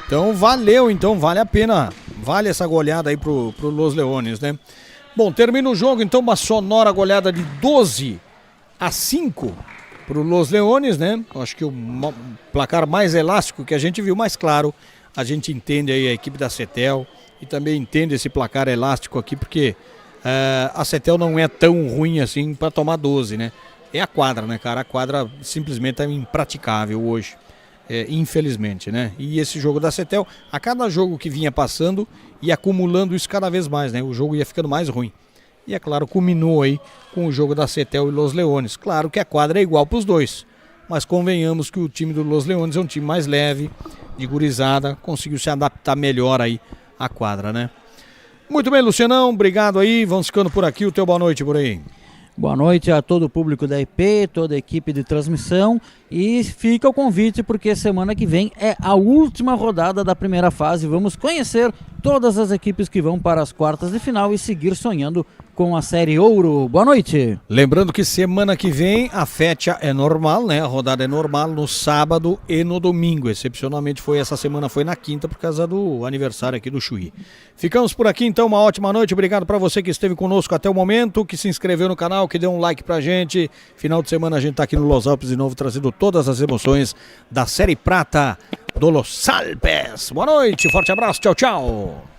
Então valeu, então vale a pena, vale essa goleada aí pro Los Leones, né? Bom, termina o jogo, então uma sonora goleada de 12-5 pro Los Leones, né? Acho que o placar mais elástico que a gente viu, mais claro, a gente entende aí a equipe da Cetel e também entende esse placar elástico aqui, porque a Cetel não é tão ruim assim para tomar 12, né? É a quadra, né, cara? A quadra simplesmente é impraticável hoje. Infelizmente, né? E esse jogo da Cetel, a cada jogo que vinha passando e acumulando isso cada vez mais, né? O jogo ia ficando mais ruim. E é claro, culminou aí com o jogo da Cetel e Los Leones. Claro que a quadra é igual para os dois, mas convenhamos que o time do Los Leones é um time mais leve, de gurizada, conseguiu se adaptar melhor aí à quadra, né? Muito bem, Lucianão, obrigado aí, vamos ficando por aqui, o teu boa noite por aí. Boa noite a todo o público da IP, toda a equipe de transmissão, e fica o convite porque semana que vem é a última rodada da primeira fase. Vamos conhecer todas as equipes que vão para as quartas de final e seguir sonhando com a Série Ouro. Boa noite. Lembrando que semana que vem a fecha é normal, né? A rodada é normal no sábado e no domingo. Excepcionalmente essa semana foi na quinta por causa do aniversário aqui do Chuí. Ficamos por aqui então, uma ótima noite. Obrigado para você que esteve conosco até o momento, que se inscreveu no canal, que deu um like pra gente. Final de semana a gente tá aqui no Los Alpes de novo, trazendo todas as emoções da Série Prata do Los Alpes. Boa noite, forte abraço, tchau, tchau.